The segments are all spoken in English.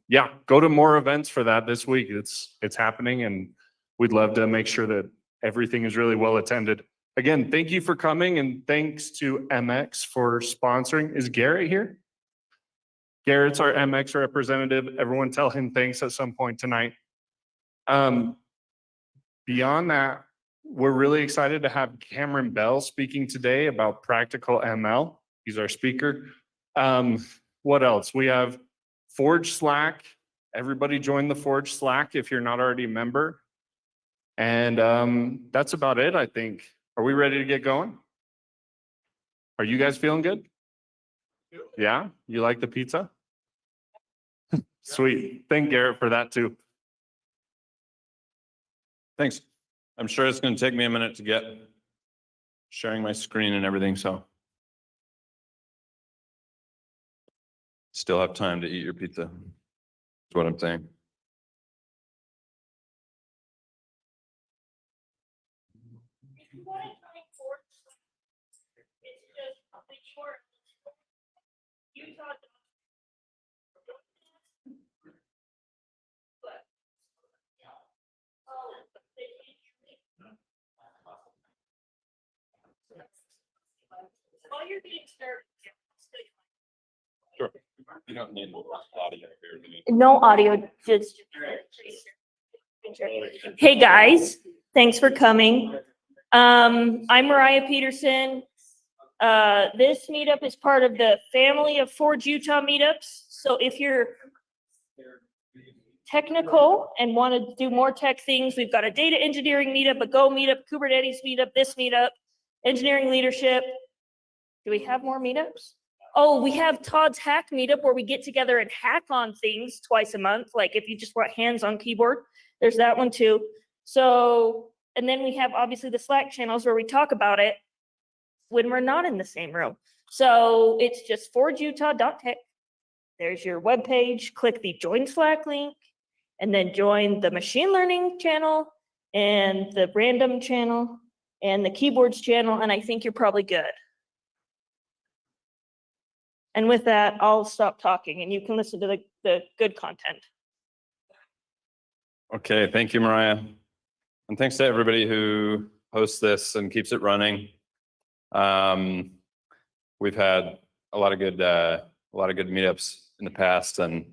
yeah, go to more events for that this week. It's happening, and we'd love to make sure that everything is really well attended. Again, thank you for coming, and thanks to MX for sponsoring. Is Garrett here? Garrett's our MX representative. Everyone tell him thanks at some point tonight. Beyond that, we're really excited to have Cameron Bell speaking today about practical ML. He's our speaker. What else? We have Forge Slack. Everybody join the Forge Slack if you're not already a member. And that's about it, I think. Are we ready to get going? Are you guys feeling good? Yeah? You like the pizza? Sweet. Thank Garrett for that too. Thanks. I'm sure it's going to take me a minute to get sharing my screen and everything, so still have time to eat your pizza. That's what I'm saying. While you're getting started, Sure. You don't need audio here, do you? no audio, just. Hey, guys, thanks for coming. I'm Mariah Peterson. This meetup is part of the family of Forge Utah meetups. So if you're technical and want to do more tech things, we've got a data engineering meetup, a Go meetup, Kubernetes meetup, this meetup, engineering leadership. Do we have more meetups? Oh, we have Todd's Hack meetup where we get together and hack on things twice a month. Like if you just want hands on keyboard, there's that one too. So, and then we have obviously the Slack channels where we talk about it when we're not in the same room. So it's just forgeutah.tech. There's your webpage. Click the join Slack link and then join the machine learning channel and the random channel and the keyboards channel. And I think you're probably good. And with that, I'll stop talking and you can listen to the good content. Okay, thank you, Mariah. And thanks to everybody who hosts this and keeps it running. We've had a lot of good meetups in the past, and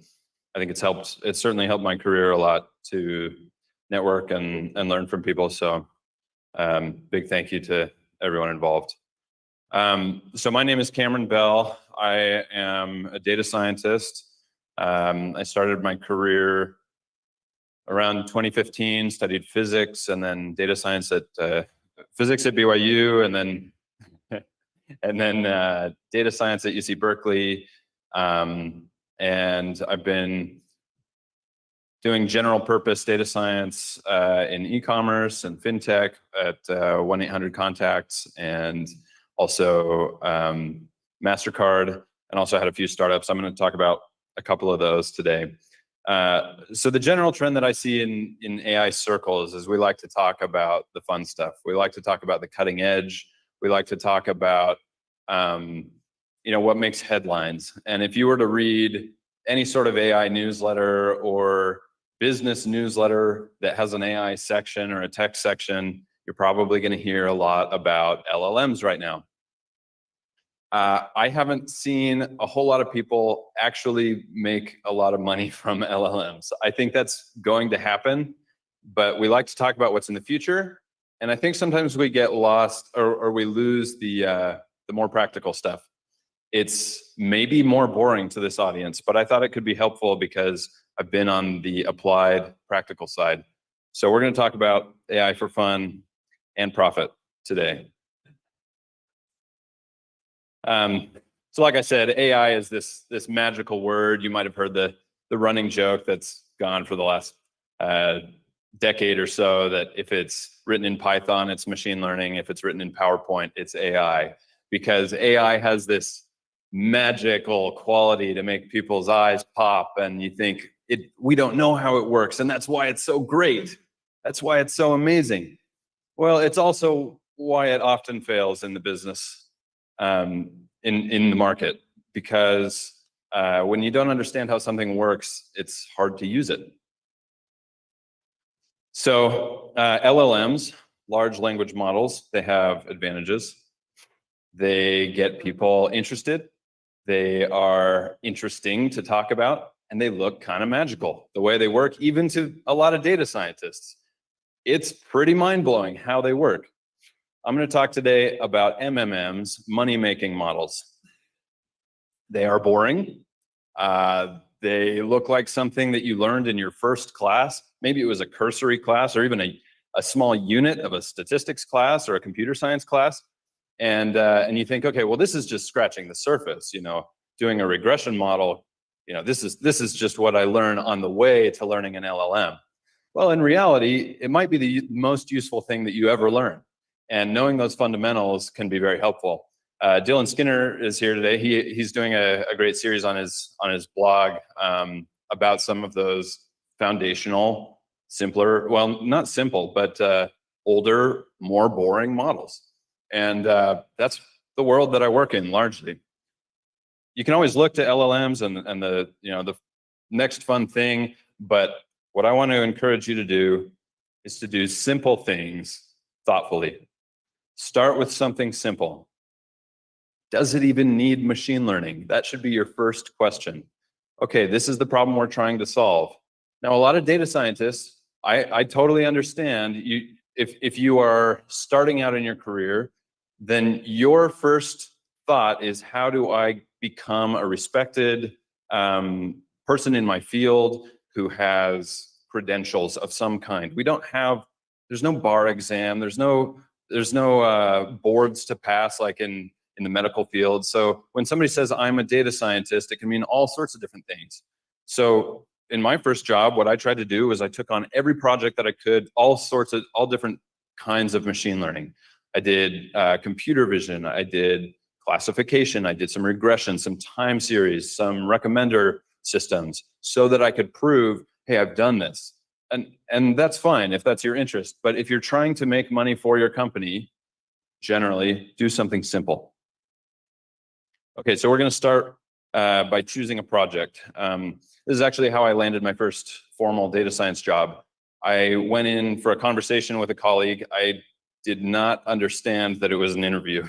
I think it's certainly helped my career a lot to network and learn from people. So big thank you to everyone involved. So my name is Cameron Bell. I am a data scientist. I started my career around 2015, studied physics and then data science at physics at BYU, and then data science at UC Berkeley. And I've been doing general purpose data science in e-commerce and fintech at 1-800-Contacts, and also MasterCard, and also had a few startups. I'm going to talk about a couple of those today. So the general trend that I see in AI circles is we like to talk about the fun stuff. We like to talk about the cutting edge. We like to talk about what makes headlines. And if you were to read any sort of AI newsletter or business newsletter that has an AI section or a tech section, you're probably going to hear a lot about LLMs right now. I haven't seen a whole lot of people actually make a lot of money from LLMs. I think that's going to happen, but we like to talk about what's in the future. And I think sometimes we get lost or we lose the more practical stuff. It's maybe more boring to this audience, but I thought it could be helpful because I've been on the applied practical side. So we're going to talk about AI for fun and profit today. So like I said, AI is this magical word. You might have heard the running joke that's gone for the last decade or so, that if it's written in Python, it's machine learning. If it's written in PowerPoint, it's AI. Because AI has this magical quality to make people's eyes pop, and you think, we don't know how it works, and that's why it's so great. That's why it's so amazing. Well, it's also why it often fails in the business, in the market, because When you don't understand how something works, it's hard to use it. So LLMs, large language models, they have advantages. They get people interested. They are interesting to talk about, and they look kind of magical. The way they work, even to a lot of data scientists, it's pretty mind-blowing how they work. I'm going to talk today about MMMs, money-making models. They are boring. They look like something that you learned in your first class. Maybe it was a cursory class or even a small unit of a statistics class or a computer science class. And you think, okay, well, this is just scratching the surface, doing a regression model. This is just what I learn on the way to learning an LLM. Well, in reality, it might be the most useful thing that you ever learn. And knowing those fundamentals can be very helpful. Dylan Skinner is here today. He's doing a great series on his blog about some of those foundational, simpler, well, not simple, but older, more boring models. And that's the world that I work in largely. You can always look to LLMs and the next fun thing, but what I want to encourage you to do is to do simple things thoughtfully. Start with something simple. Does it even need machine learning? That should be your first question. Okay, this is the problem we're trying to solve. Now, a lot of data scientists, I totally understand. If you are starting out in your career, then your first thought is, how do I become a respected person in my field who has credentials of some kind? There's no bar exam, there's no boards to pass like in the medical field. So when somebody says I'm a data scientist, it can mean all sorts of different things. So in my first job, what I tried to do was I took on every project that I could, all different kinds of machine learning. I did computer vision, I did classification, I did some regression, some time series, some recommender systems, so that I could prove, hey, I've done this. And that's fine if that's your interest. But if you're trying to make money for your company, generally do something simple. Okay, so we're going to start by choosing a project. This is actually how I landed my first formal data science job. I went in for a conversation with a colleague. I did not understand that it was an interview.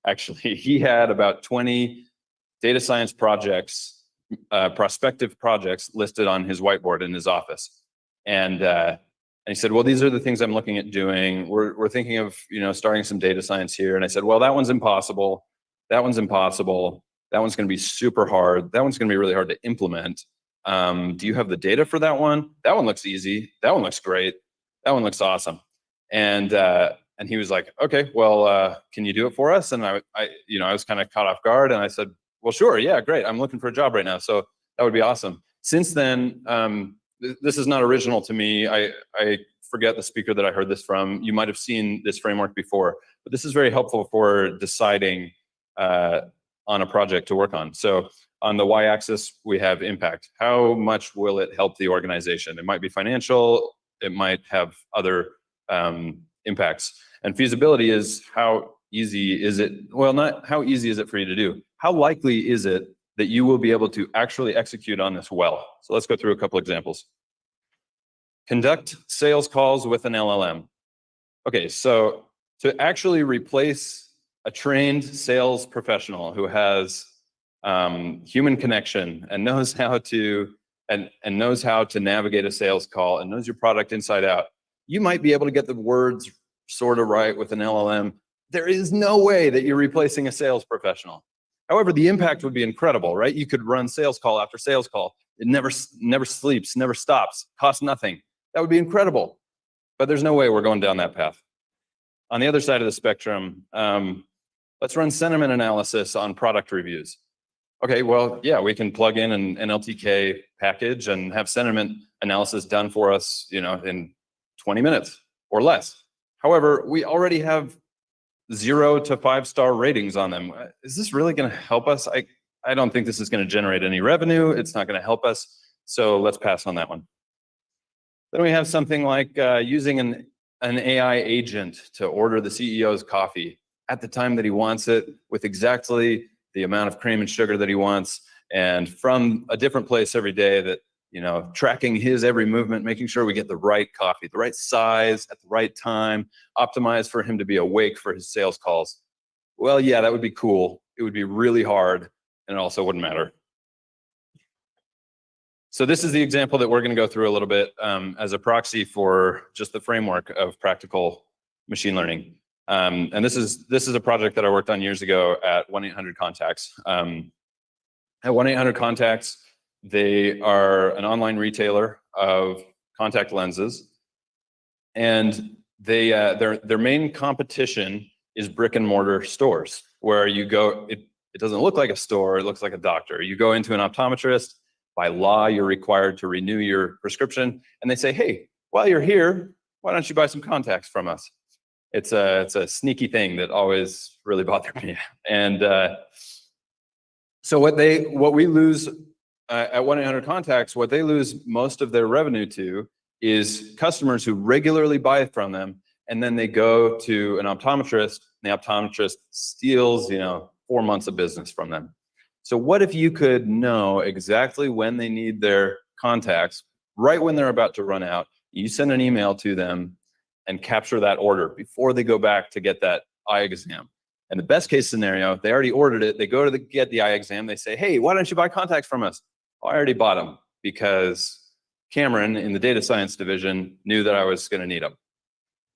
Actually, he had about 20 data science projects, prospective projects listed on his whiteboard in his office. And he said, well, these are the things I'm looking at doing. We're thinking of starting some data science here. And I said, well, that one's impossible. That one's impossible. That one's going to be super hard. That one's going to be really hard to implement. Do you have the data for that one? That one looks easy. That one looks great. That one looks awesome. And he was like, okay, well, can you do it for us? And I was kind of caught off guard. And I said, well, sure. Yeah, great. I'm looking for a job right now. So that would be awesome. Since then, this is not original to me. I forget the speaker that I heard this from. You might have seen this framework before, but this is very helpful for deciding on a project to work on. So on the y-axis, we have impact. How much will it help the organization? It might be financial. It might have other impacts. And feasibility is, how easy is it? Well, not how easy is it for you to do. How likely is it that you will be able to actually execute on this well? So let's go through a couple examples. Conduct sales calls with an LLM. Okay, so to actually replace a trained sales professional who has human connection and knows how to knows how to navigate a sales call and knows your product inside out, you might be able to get the words sort of right with an LLM. There is no way that you're replacing a sales professional. However, the impact would be incredible, right? You could run sales call after sales call. It never sleeps, never stops, costs nothing. That would be incredible. But there's no way we're going down that path. On the other side of the spectrum, let's run sentiment analysis on product reviews. Okay, well, yeah, we can plug in an LTK package and have sentiment analysis done for us, in 20 minutes or less. However, we already have 0 to 5-star ratings on them. Is this really going to help us? I don't think this is going to generate any revenue. It's not going to help us. So let's pass on that one. Then we have something like using an AI agent to order the CEO's coffee at the time that he wants it, with exactly the amount of cream and sugar that he wants. and from a different place every day that, you know, tracking his every movement, making sure we get the right coffee, the right size at the right time, optimized for him to be awake for his sales calls. Well, yeah, that would be cool. It would be really hard, and it also wouldn't matter. So this is the example that we're going to go through a little bit as a proxy for just the framework of practical machine learning. And this is a project that I worked on years ago at 1-800-CONTACTS. At 1-800-CONTACTS, they are an online retailer of contact lenses, and they their main competition is brick and mortar stores, where you go. It doesn't look like a store; it looks like a doctor. You go into an optometrist. By law, you're required to renew your prescription, and they say, "Hey, while you're here, why don't you buy some contacts from us?" It's a sneaky thing that always really bothered me. And so what we lose at 1-800-CONTACTS, what they lose most of their revenue to is customers who regularly buy from them, and then they go to an optometrist, and the optometrist steals, 4 months of business from them. So what if you could know exactly when they need their contacts, right when they're about to run out, you send an email to them and capture that order before they go back to get that eye exam. And the best case scenario, they already ordered it, they go to get the eye exam, they say, "Hey, why don't you buy contacts from us?" Oh, I already bought them because Cameron in the data science division knew that I was going to need them.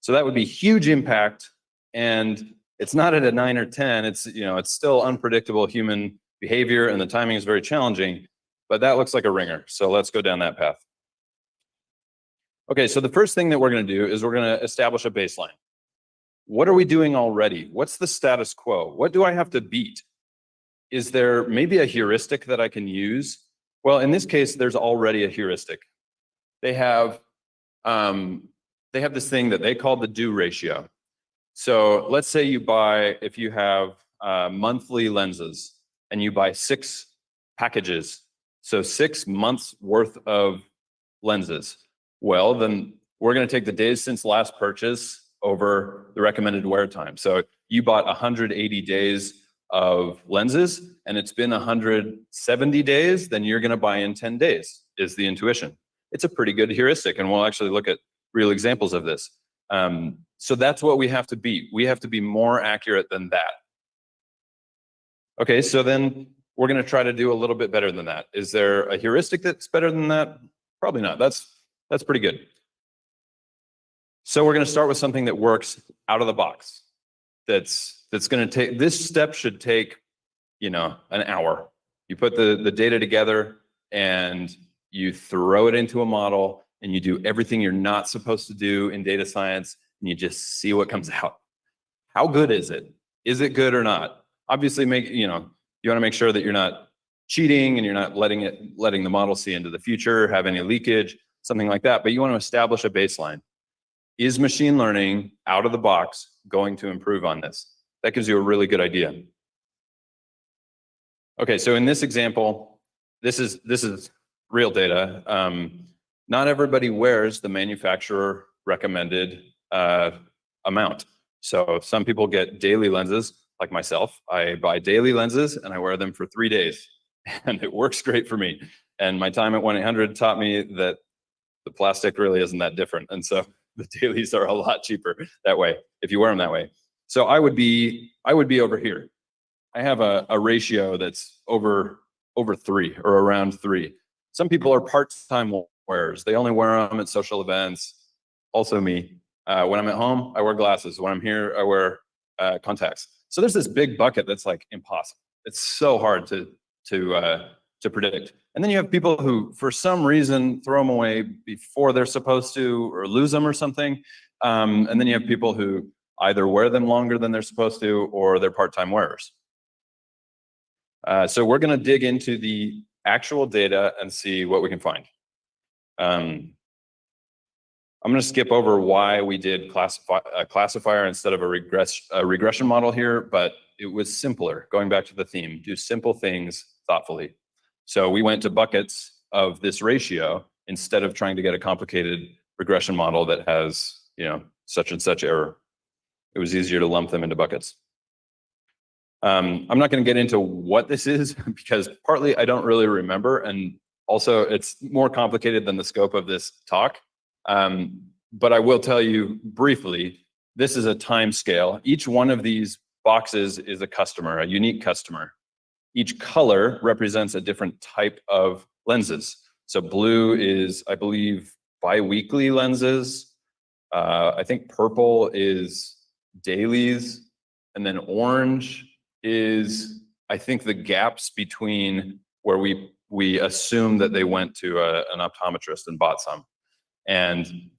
So that would be huge impact, and it's not at a 9 or 10, it's still unpredictable human behavior, and the timing is very challenging, but that looks like a ringer. So let's go down that path. Okay, so the first thing that we're going to do is we're going to establish a baseline. What are we doing already? What's the status quo? What do I have to beat? Is there maybe a heuristic that I can use? Well, in this case, there's already a heuristic. They have this thing that they call the do ratio. So let's say if you have monthly lenses, and you buy 6 packages, so 6 months worth of lenses. Well, then we're going to take the days since last purchase over the recommended wear time. So you bought 180 days of lenses, and it's been 170 days, then you're going to buy in 10 days, is the intuition. It's a pretty good heuristic, and we'll actually look at real examples of this. So that's what we have to beat. We have to be more accurate than that. Okay, so then we're going to try to do a little bit better than that. Is there a heuristic that's better than that? Probably not. That's pretty good. So we're going to start with something that works out of the box. That's going to take, this step should take, an hour. You put the data together and you throw it into a model and you do everything you're not supposed to do in data science, and you just see what comes out. How good is it? Is it good or not? Obviously, you want to make sure that you're not cheating and you're not letting the model see into the future, have any leakage, something like that. But you want to establish a baseline. Is machine learning out of the box going to improve on this? That gives you a really good idea. Okay, so in this example, this is real data. Not everybody wears the manufacturer recommended amount. So some people get daily lenses. Like myself, I buy daily lenses and I wear them for 3 days, and it works great for me. And my time at 1-800 taught me that the plastic really isn't that different, and so the dailies are a lot cheaper that way if you wear them that way. So I would be over here. I have a ratio that's over 3 or around 3. Some people are part-time wearers. They only wear them at social events. Also me. When I'm at home, I wear glasses. When I'm here, I wear contacts. So there's this big bucket that's like impossible. It's so hard to predict. And then you have people who, for some reason, throw them away before they're supposed to, or lose them or something. And then you have people who either wear them longer than they're supposed to, or they're part-time wearers. So we're going to dig into the actual data and see what we can find. I'm going to skip over why we did a classifier instead of a regression model here, but it was simpler. Going back to the theme, do simple things thoughtfully. So we went to buckets of this ratio instead of trying to get a complicated regression model that has, such and such error. It was easier to lump them into buckets. I'm not going to get into what this is because partly I don't really remember, and also it's more complicated than the scope of this talk. But I will tell you briefly, this is a time scale. Each one of these boxes is a customer, a unique customer. Each color represents a different type of lenses. So blue is, I believe, bi-weekly lenses. I think purple is dailies, and then orange is, I think, the gaps between where we assume that they went to an optometrist and bought some. And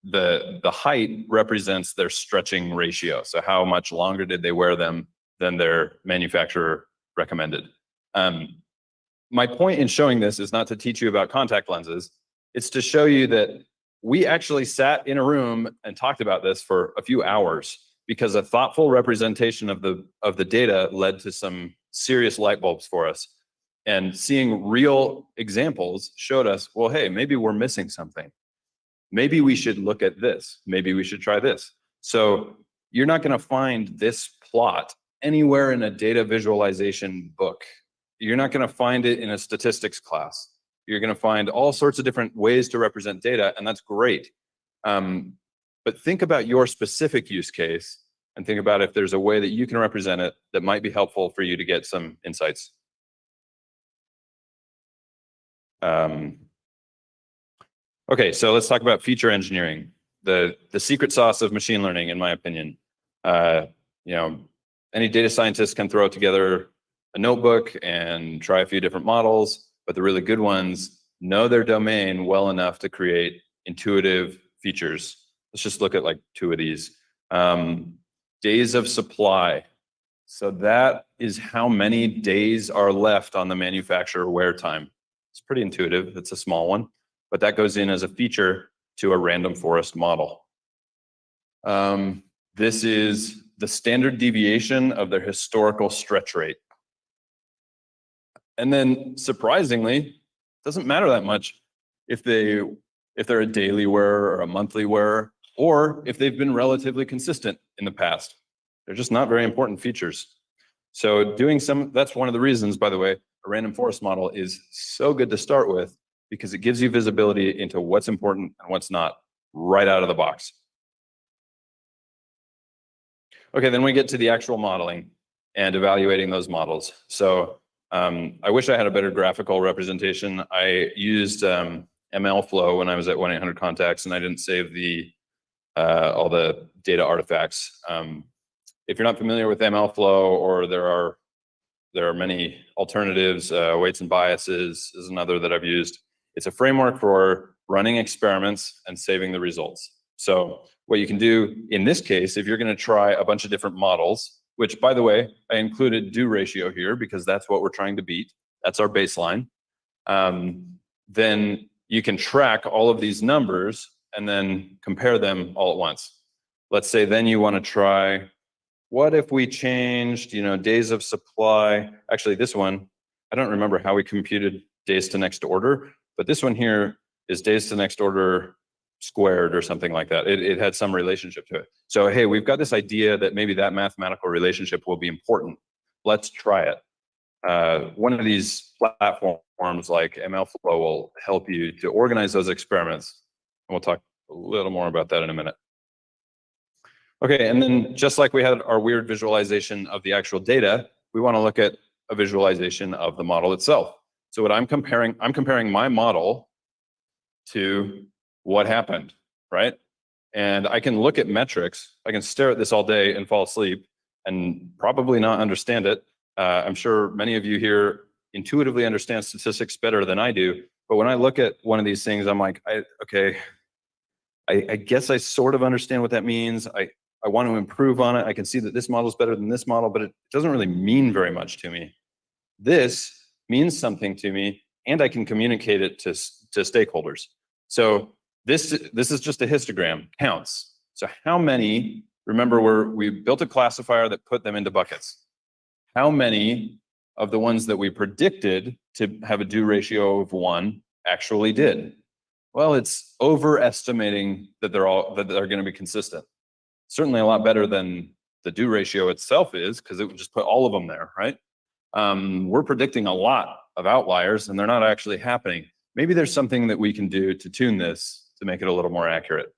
the height represents their stretching ratio. So how much longer did they wear them than their manufacturer recommended? My point in showing this is not to teach you about contact lenses. It's to show you that we actually sat in a room and talked about this for a few hours because a thoughtful representation of the data led to some serious light bulbs for us. And seeing real examples showed us, well, hey, maybe we're missing something. Maybe we should look at this. Maybe we should try this. So you're not going to find this plot anywhere in a data visualization book. You're not going to find it in a statistics class. You're going to find all sorts of different ways to represent data, and that's great. But think about your specific use case and think about if there's a way that you can represent it that might be helpful for you to get some insights. Okay, so let's talk about feature engineering, the secret sauce of machine learning, in my opinion. Any data scientist can throw together a notebook and try a few different models, but the really good ones know their domain well enough to create intuitive features. Let's just look at like two of these. Days of supply. So that is how many days are left on the manufacturer wear time. It's pretty intuitive. It's a small one, but that goes in as a feature to a random forest model. This is the standard deviation of their historical stretch rate. And then surprisingly, it doesn't matter that much if they're a daily wearer or a monthly wearer, or if they've been relatively consistent in the past. They're just not very important features. So that's one of the reasons, by the way, a random forest model is so good to start with, because it gives you visibility into what's important and what's not right out of the box. Okay, then we get to the actual modeling and evaluating those models. So I wish I had a better graphical representation. I used MLflow when I was at 1-800-Contacts, and I didn't save all the data artifacts. If you're not familiar with MLflow, or there are many alternatives, weights and biases is another that I've used. It's a framework for running experiments and saving the results. So what you can do in this case, if you're going to try a bunch of different models, which, by the way, I included do ratio here because that's what we're trying to beat. That's our baseline. Then you can track all of these numbers and then compare them all at once. Let's say then you want to try, what if we changed, days of supply? Actually, this one, I don't remember how we computed days to next order, but this one here is days to next order squared or something like that. It had some relationship to it. So, hey, we've got this idea that maybe that mathematical relationship will be important. Let's try it. One of these platforms like MLflow will help you to organize those experiments. And we'll talk a little more about that in a minute. Okay, and then just like we had our weird visualization of the actual data, we want to look at a visualization of the model itself. So what I'm comparing my model to what happened, right? And I can look at metrics. I can stare at this all day and fall asleep and probably not understand it. I'm sure many of you here intuitively understand statistics better than I do. But when I look at one of these things, I'm like, I guess I sort of understand what that means. I want to improve on it. I can see that this model is better than this model, but it doesn't really mean very much to me. This means something to me, and I can communicate it to stakeholders. So this is just a histogram, counts. So how many, remember we built a classifier that put them into buckets. How many of the ones that we predicted to have a do ratio of 1 actually did? Well, it's overestimating that they're going to be consistent. Certainly a lot better than the do ratio itself is, because it would just put all of them there, right? We're predicting a lot of outliers and they're not actually happening. Maybe there's something that we can do to tune this to make it a little more accurate.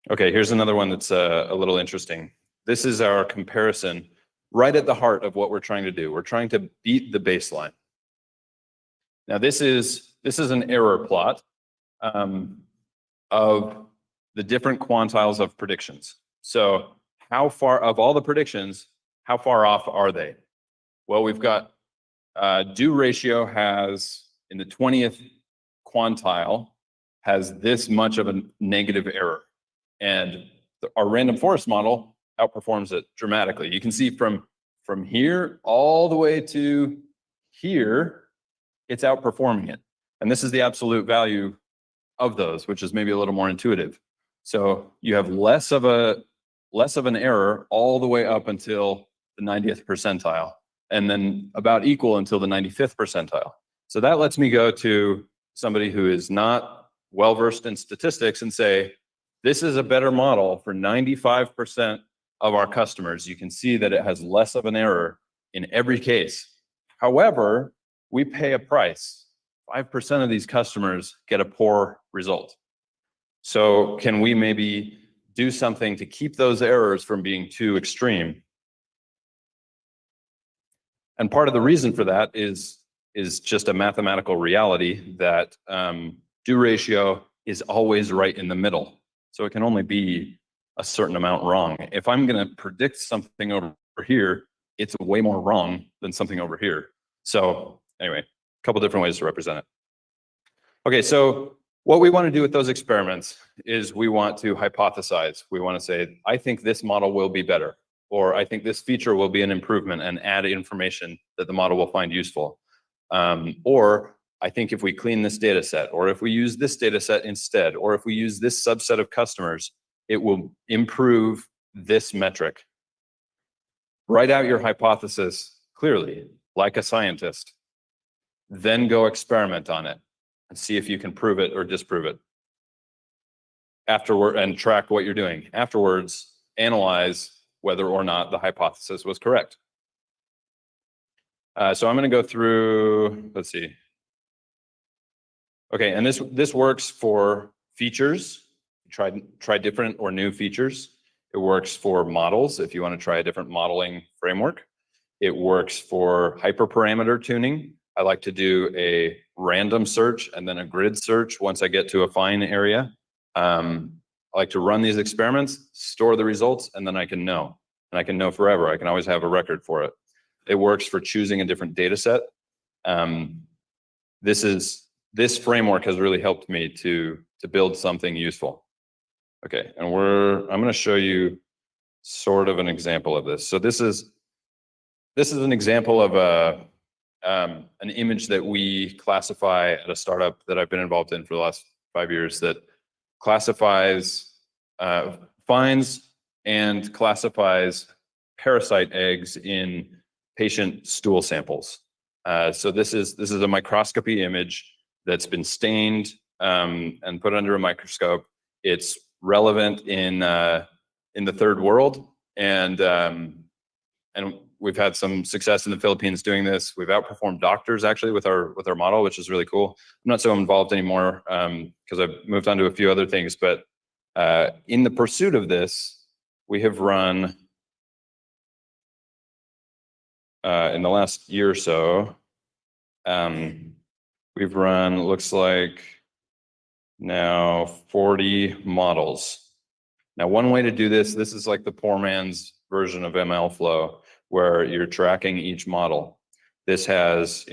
Okay, here's another one that's a little interesting. This is our comparison right at the heart of what we're trying to do. We're trying to beat the baseline. Now, this is an error plot of the different quantiles of predictions. So how far, of all the predictions, how far off are they? Well, we've got do ratio has, in the 20th quantile, has this much of a negative error. And our random forest model outperforms it dramatically. You can see from here all the way to here, it's outperforming it. And this is the absolute value of those, which is maybe a little more intuitive. So you have less of an error all the way up until the 90th percentile, and then about equal until the 95th percentile. So that lets me go to somebody who is not well-versed in statistics and say, this is a better model for 95% of our customers. You can see that it has less of an error in every case. However, we pay a price. 5% of these customers get a poor result. So can we maybe do something to keep those errors from being too extreme? And part of the reason for that is just a mathematical reality that do ratio is always right in the middle. So it can only be a certain amount wrong. If I'm going to predict something over here, it's way more wrong than something over here. So anyway, a couple different ways to represent it. Okay, so what we want to do with those experiments is we want to hypothesize. We want to say, I think this model will be better, or I think this feature will be an improvement and add information that the model will find useful. Or I think if we clean this data set, or if we use this data set instead, or if we use this subset of customers, it will improve this metric. Write out your hypothesis clearly, like a scientist. Then go experiment on it and see if you can prove it or disprove it. Afterward, and track what you're doing. Afterwards, analyze whether or not the hypothesis was correct. So I'm going to go through, let's see. Okay, and this works for features. Try different or new features. It works for models if you want to try a different modeling framework. It works for hyperparameter tuning. I like to do a random search and then a grid search once I get to a fine area. I like to run these experiments, store the results, and then I can know. And I can know forever. I can always have a record for it. It works for choosing a different data set. This framework has really helped me to build something useful. Okay, and I'm going to show you sort of an example of this. So this is an example of an image that we classify at a startup that I've been involved in for the last 5 years that classifies, finds and classifies parasite eggs in patient stool samples. So this is a microscopy image that's been stained and put under a microscope. It's relevant in the third world, and we've had some success in the Philippines doing this. We've outperformed doctors actually with our model, which is really cool. I'm not so involved anymore because I've moved on to a few other things. But in the pursuit of this, we have run in the last year or so. We've run, looks like now 40 models. Now, one way to do this is like the poor man's version of ML flow, where you're tracking each model. This has,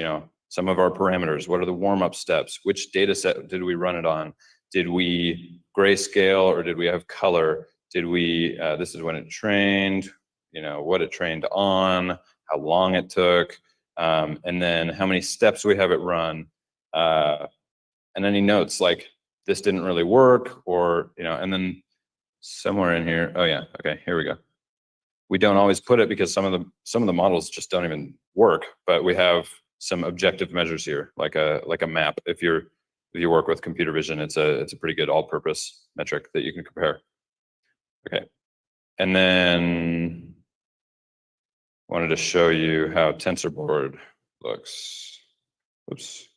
some of our parameters. What are the warm-up steps? Which data set did we run it on? Did we grayscale or did we have color? Did we, this is when it trained, what it trained on, how long it took, and then how many steps we have it run, and any notes like this didn't really work, or, and then somewhere in here, oh yeah, okay, here we go. We don't always put it because some of the models just don't even work, but we have some objective measures here, like a map. If you work with computer vision, it's a pretty good all-purpose metric that you can compare. Okay. And then wanted to show you how TensorBoard looks. Oops.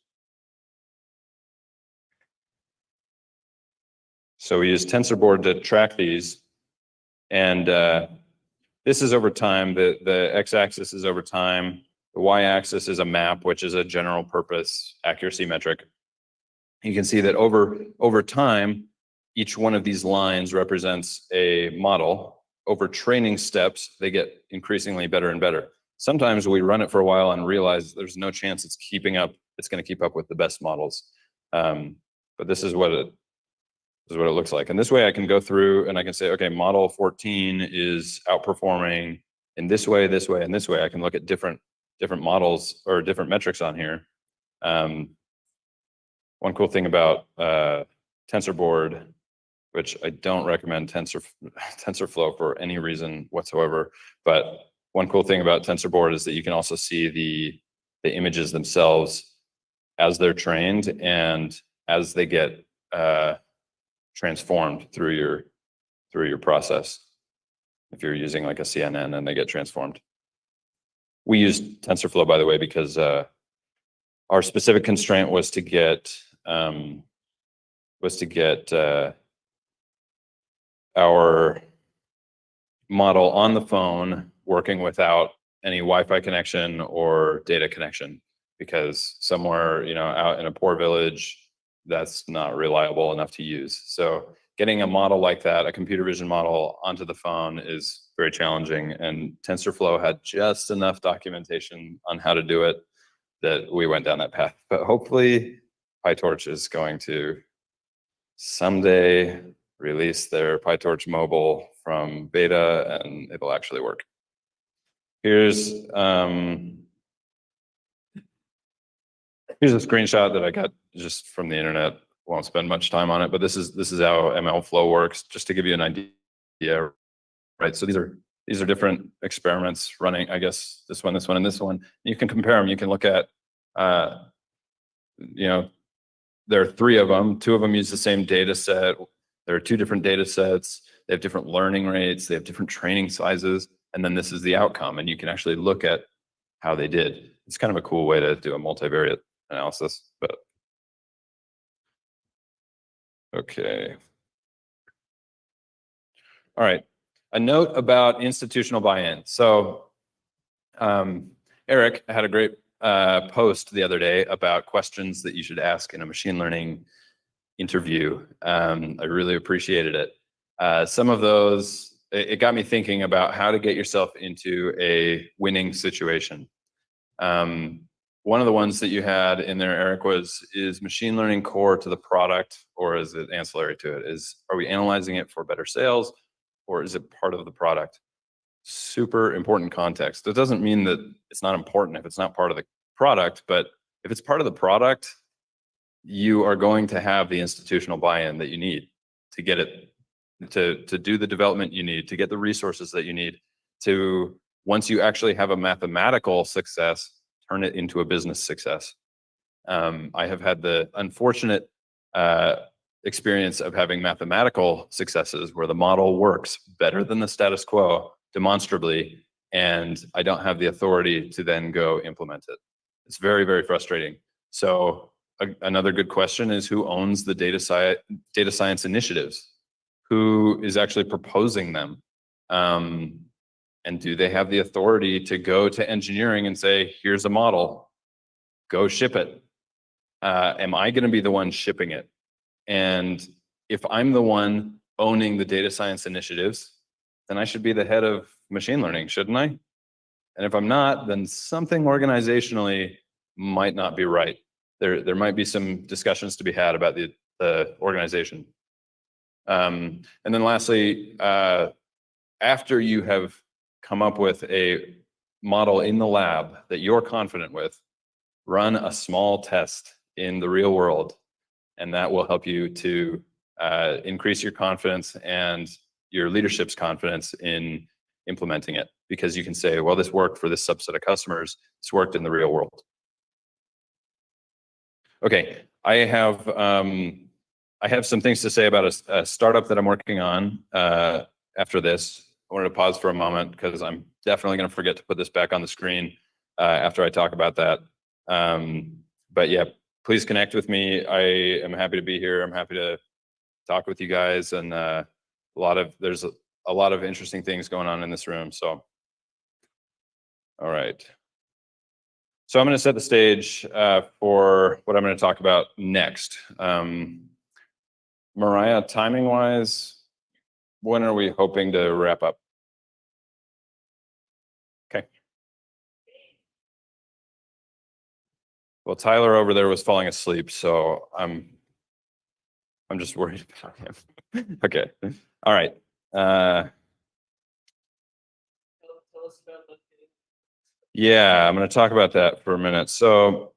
So we use TensorBoard to track these. And this is over time. The x-axis is over time. The y-axis is a map, which is a general purpose accuracy metric. You can see that over time, each one of these lines represents a model. Over training steps, they get increasingly better and better. Sometimes we run it for a while and realize there's no chance it's going to keep up with the best models. But this is what it looks like. And this way I can go through and I can say, okay, model 14 is outperforming in this way, and this way. I can look at different models or different metrics on here. One cool thing about TensorBoard, which I don't recommend TensorFlow for any reason whatsoever, but one cool thing about TensorBoard is that you can also see the images themselves as they're trained and as they get transformed through your process. If you're using like a CNN and they get transformed. We use TensorFlow, by the way, because our specific constraint was to get our model on the phone working without any Wi-Fi connection or data connection, because somewhere, out in a poor village, that's not reliable enough to use. So getting a model like that, a computer vision model, onto the phone is very challenging. And TensorFlow had just enough documentation on how to do it that we went down that path. But hopefully PyTorch is going to someday release their PyTorch mobile from beta and it'll actually work. Here's a screenshot that I got just from the internet. Won't spend much time on it, but this is how ML flow works, just to give you an idea, right? So these are different experiments running, I guess, this one, and this one. You can compare them. You can look at, there are 3 of them. 2 of them use the same data set. There are 2 different data sets. They have different learning rates. They have different training sizes. And then this is the outcome. And you can actually look at how they did. It's kind of a cool way to do a multivariate analysis. But okay. All right. A note about institutional buy-in. So Eric had a great post the other day about questions that you should ask in a machine learning interview. I really appreciated it. Some of those, it got me thinking about how to get yourself into a winning situation. One of the ones that you had in there, Eric, is machine learning core to the product, or is it ancillary to it? Are we analyzing it for better sales, or is it part of the product? Super important context. That doesn't mean that it's not important if it's not part of the product, but if it's part of the product, you are going to have the institutional buy-in that you need to get it, to do the development you need, to get the resources that you need to, once you actually have a mathematical success, turn it into a business success. I have had the unfortunate experience of having mathematical successes where the model works better than the status quo demonstrably, and I don't have the authority to then go implement it. It's very, very frustrating. So another good question is, who owns the data science initiatives? Who is actually proposing them? And do they have the authority to go to engineering and say, here's a model, go ship it? Am I going to be the one shipping it? And if I'm the one owning the data science initiatives, then I should be the head of machine learning, shouldn't I? And if I'm not, then something organizationally might not be right. There might be some discussions to be had about the organization. And then lastly, after you have come up with a model in the lab that you're confident with, run a small test in the real world, and that will help you to increase your confidence and your leadership's confidence in implementing it, because you can say, well, this worked for this subset of customers. This worked in the real world. Okay, I have some things to say about a startup that I'm working on. after this. I wanted to pause for a moment because I'm definitely going to forget to put this back on the screen after I talk about that. But yeah, please connect with me. I am happy to be here. I'm happy to talk with you guys, and there's a lot of interesting things going on in this room. So, all right. So I'm going to set the stage for what I'm going to talk about next. Mariah, timing wise, when are we hoping to wrap up? Okay. Well, Tyler over there was falling asleep, so I'm just worried about him. Okay. All right. Yeah, I'm going to talk about that for a minute. So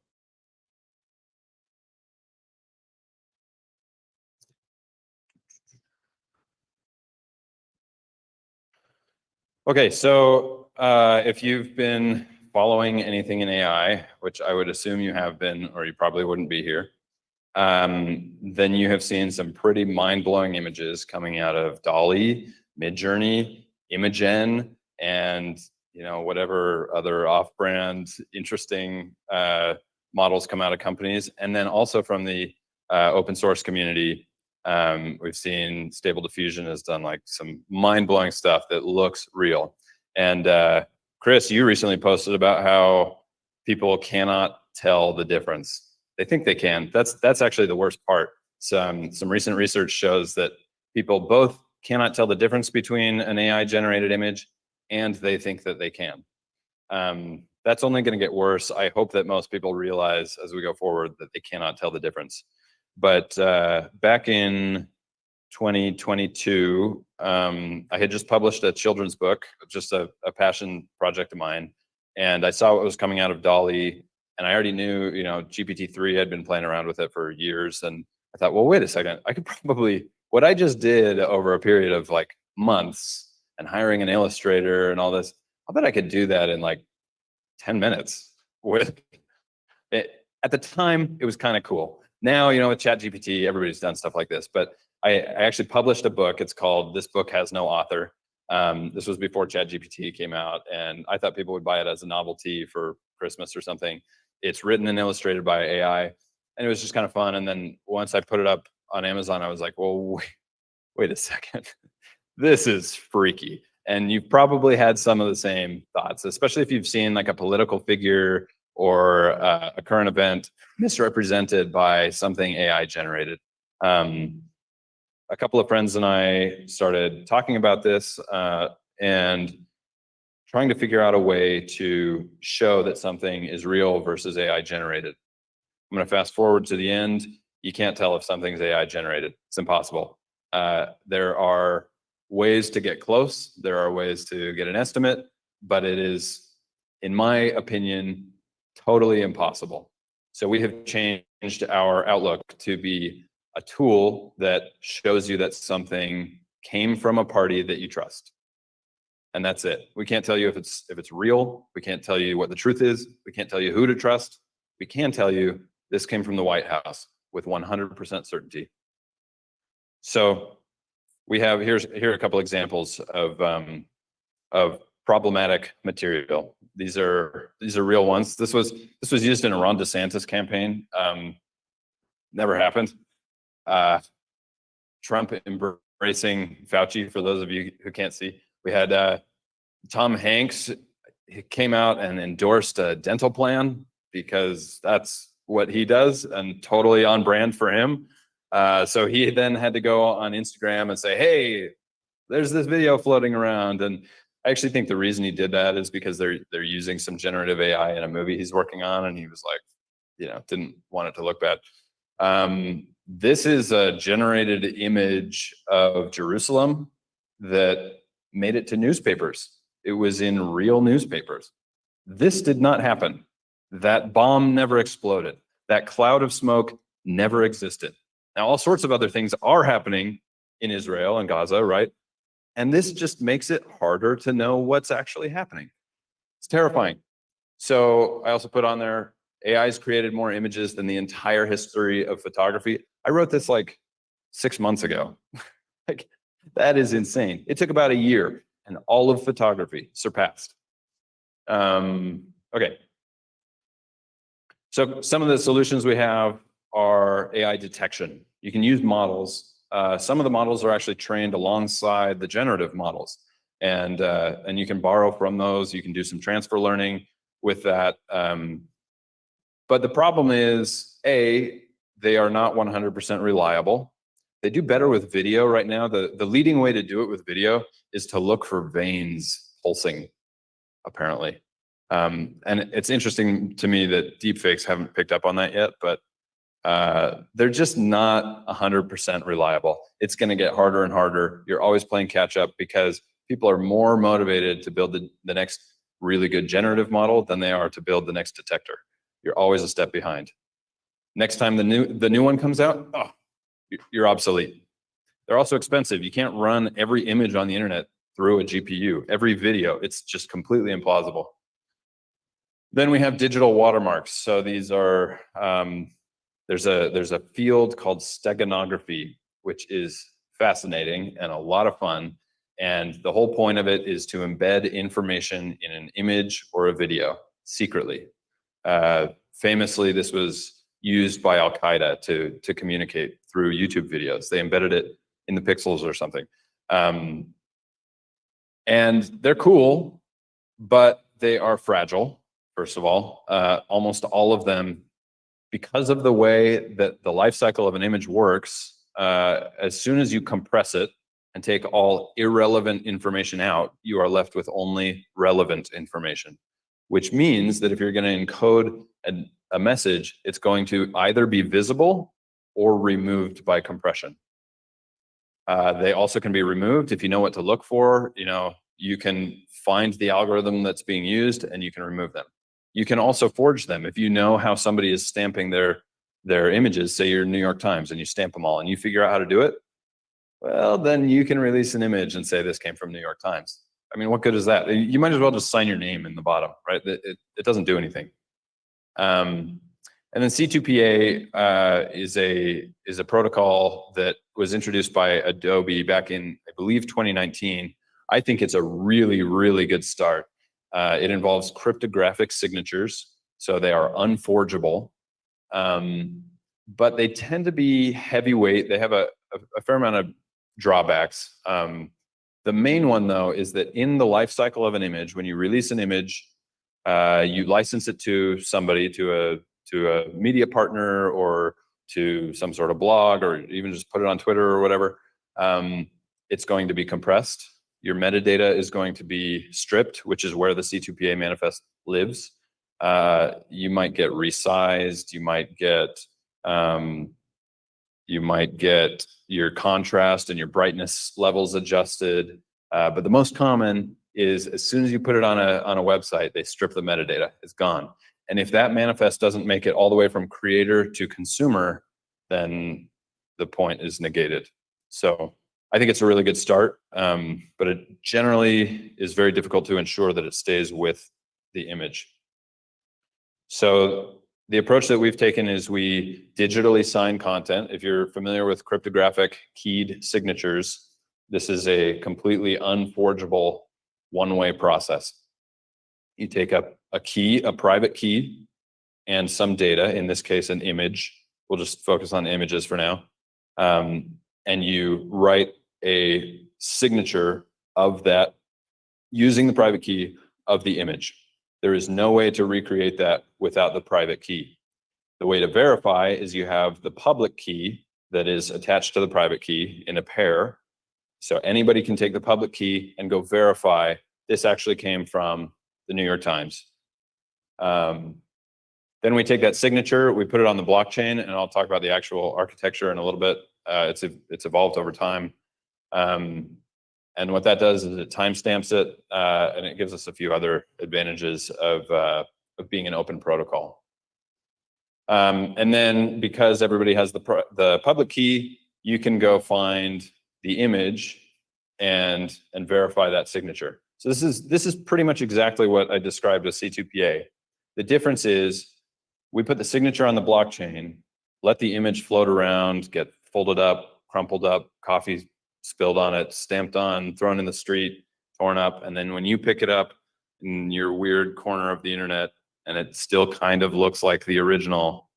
okay, so if you've been following anything in AI, which I would assume you have been, or you probably wouldn't be here, then you have seen some pretty mind-blowing images coming out of DALL-E, Midjourney, Imagen, and whatever other off-brand interesting models come out of companies, and then also from the open source community. We've seen Stable Diffusion has done like some mind-blowing stuff that looks real. And Chris, you recently posted about how people cannot tell the difference. They think they can. That's actually the worst part. Some recent research shows that people both cannot tell the difference between an AI generated image and they think that they can. That's only going to get worse. I hope that most people realize as we go forward that they cannot tell the difference. But back in 2022, I had just published a children's book, just a passion project of mine. And I saw what was coming out of DALL-E, and I already knew, GPT-3 had been playing around with it for years. And I thought, well, wait a second, I could probably, what I just did over a period of like months and hiring an illustrator and all this, I bet I could do that in like 10 minutes with it. At the time, it was kind of cool. Now, with ChatGPT, everybody's done stuff like this, but I actually published a book. It's called This Book Has No Author. This was before ChatGPT came out, and I thought people would buy it as a novelty for Christmas or something. It's written and illustrated by AI, and it was just kind of fun. And then once I put it up on Amazon, I was like, well, wait a second. This is freaky. And you've probably had some of the same thoughts, especially if you've seen like a political figure or a current event misrepresented by something AI generated. A couple of friends and I started talking about this and trying to figure out a way to show that something is real versus AI generated. I'm going to fast forward to the end. You can't tell if something's AI generated. It's impossible. There are ways to get close. There are ways to get an estimate, but it is, in my opinion, totally impossible. So we have changed our outlook to be a tool that shows you that something came from a party that you trust. And that's it. We can't tell you if it's real. We can't tell you what the truth is. We can't tell you who to trust. We can tell you this came from the White House with 100% certainty. So we have here are a couple examples of problematic material. These are real ones. This was used in a Ron DeSantis campaign. Never happened. Trump embracing Fauci. For those of you who can't see, we had Tom Hanks. He came out and endorsed a dental plan because that's what he does and totally on brand for him. So he then had to go on Instagram and say, "Hey, there's this video floating around." And I actually think the reason he did that is because they're using some generative AI in a movie he's working on, and he was like, didn't want it to look bad. This is a generated image of Jerusalem that made it to newspapers. It was in real newspapers. This did not happen. That bomb never exploded. That cloud of smoke never existed. Now, all sorts of other things are happening in Israel and Gaza, right? And this just makes it harder to know what's actually happening. It's terrifying. So I also put on there, AI's created more images than the entire history of photography. I wrote this like 6 months ago. Like, That is insane. It took about a year, and all of photography surpassed. Okay. So some of the solutions we have are AI detection. You can use models. Some of the models are actually trained alongside the generative models, and you can borrow from those. You can do some transfer learning with that. But the problem is, they are not 100% reliable. They do better with video right now. The leading way to do it with video is to look for veins pulsing, apparently. And it's interesting to me that deepfakes haven't picked up on that yet, but they're just not 100% reliable. It's going to get harder and harder. You're always playing catch up because people are more motivated to build the next really good generative model than they are to build the next detector. You're always a step behind. Next time the new one comes out, you're obsolete. They're also expensive. You can't run every image on the internet through a GPU, every video. It's just completely implausible. Then we have digital watermarks. So these are, there's a field called steganography, which is fascinating and a lot of fun. And the whole point of it is to embed information in an image or a video secretly. Famously, this was used by Al-Qaeda to communicate through YouTube videos. They embedded it in the pixels or something. And they're cool, but they are fragile, first of all. Almost all of them, because of the way that the life cycle of an image works, as soon as you compress it and take all irrelevant information out, you are left with only relevant information, which means that if you're going to encode a message, it's going to either be visible or removed by compression. They also can be removed if you know what to look for. You can find the algorithm that's being used and you can remove them. You can also forge them. If you know how somebody is stamping their images, say you're New York Times and you stamp them all and you figure out how to do it, well, then you can release an image and say this came from New York Times. I mean, what good is that? You might as well just sign your name in the bottom, right? It doesn't do anything. And then C2PA is a protocol that was introduced by Adobe back in, I believe, 2019. I think it's a really, really good start. It involves cryptographic signatures, so they are unforgeable, but they tend to be heavyweight. They have a fair amount of drawbacks. The main one, though, is that in the life cycle of an image, when you release an image, you license it to somebody, to a media partner or to some sort of blog, or even just put it on Twitter or whatever. It's going to be compressed. Your metadata is going to be stripped, which is where the C2PA manifest lives. You might get resized. You might get your contrast and your brightness levels adjusted. But the most common is as soon as you put it on a website, they strip the metadata. It's gone. And if that manifest doesn't make it all the way from creator to consumer, then the point is negated. So I think it's a really good start, but it generally is very difficult to ensure that it stays with the image. So the approach that we've taken is we digitally sign content. If you're familiar with cryptographic keyed signatures, this is a completely unforgeable one-way process. You take up a key, a private key, and some data, in this case, an image. We'll just focus on images for now. And you write a signature of that using the private key of the image. There is no way to recreate that without the private key. The way to verify is you have the public key that is attached to the private key in a pair. So anybody can take the public key and go verify this actually came from the New York Times. Then we take that signature, we put it on the blockchain, and I'll talk about the actual architecture in a little bit. It's evolved over time. And what that does is it timestamps it, and it gives us a few other advantages of being an open protocol. And then because everybody has the public key, you can go find the image and verify that signature. So this is pretty much exactly what I described as C2PA. The difference is we put the signature on the blockchain, let the image float around, get folded up, crumpled up, coffee spilled on it, stamped on, thrown in the street, torn up. And then when you pick it up in your weird corner of the internet and it still kind of looks like the original,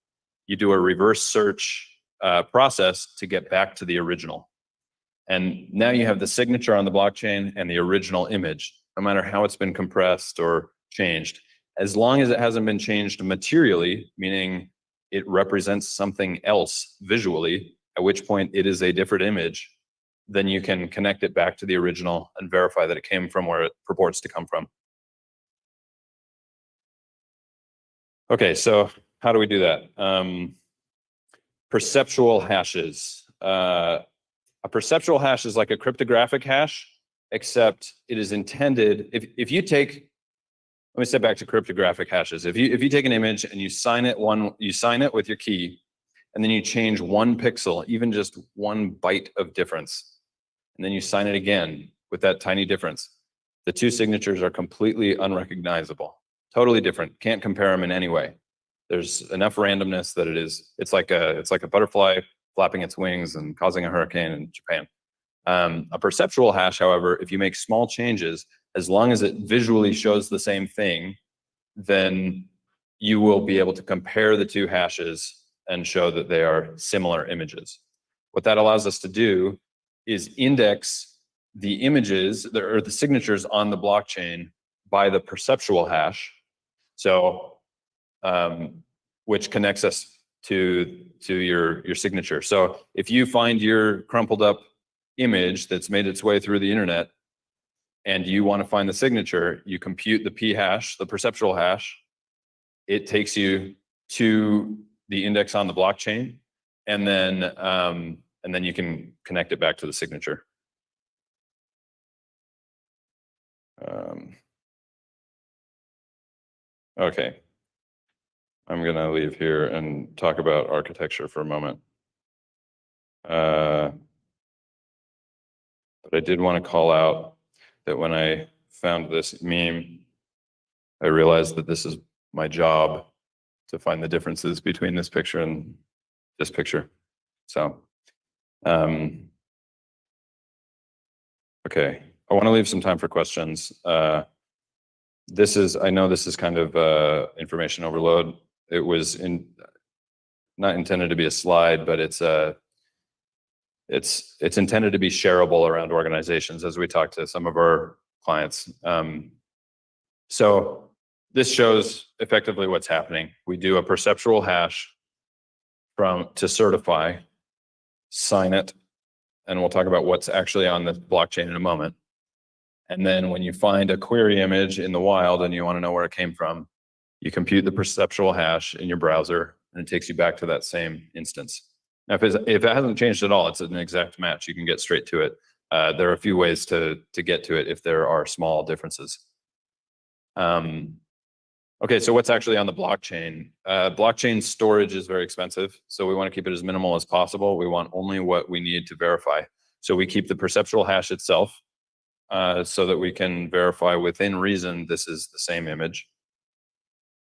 you do a reverse search process to get back to the original. And now you have the signature on the blockchain and the original image, no matter how it's been compressed or changed. As long as it hasn't been changed materially, meaning it represents something else visually, at which point it is a different image, then you can connect it back to the original and verify that it came from where it purports to come from. Okay, so how do we do that? Perceptual hashes. A perceptual hash is like a cryptographic hash, except it is intended, if you take, let me step back to cryptographic hashes. If you take an image and you sign it with your key, and then you change 1 pixel, even just 1 byte of difference, and then you sign it again with that tiny difference, the 2 signatures are completely unrecognizable, totally different, can't compare them in any way. There's enough randomness that it's like a butterfly flapping its wings and causing a hurricane in Japan. A perceptual hash, however, if you make small changes, as long as it visually shows the same thing, then you will be able to compare the 2 hashes and show that they are similar images. What that allows us to do is index the images or the signatures on the blockchain by the perceptual hash. So, which connects us to your signature. So if you find your crumpled up image that's made its way through the internet and you want to find the signature, you compute the p hash, the perceptual hash. It takes you to the index on the blockchain, and then you can connect it back to the signature. Okay. I'm going to leave here and talk about architecture for a moment. But I did want to call out that when I found this meme, I realized that this is my job to find the differences between this picture and this picture. So, okay, I want to leave some time for questions. I know this is kind of information overload. It was not intended to be a slide, but it's intended to be shareable around organizations as we talk to some of our clients. So this shows effectively what's happening. We do a perceptual hash to certify, sign it, and we'll talk about what's actually on the blockchain in a moment. And then when you find a query image in the wild and you want to know where it came from, you compute the perceptual hash in your browser, and it takes you back to that same instance. Now, if it hasn't changed at all, it's an exact match. You can get straight to it. There are a few ways to get to it if there are small differences. Okay, so what's actually on the blockchain? Blockchain storage is very expensive, so we want to keep it as minimal as possible. We want only what we need to verify. So we keep the perceptual hash itself so that we can verify within reason this is the same image.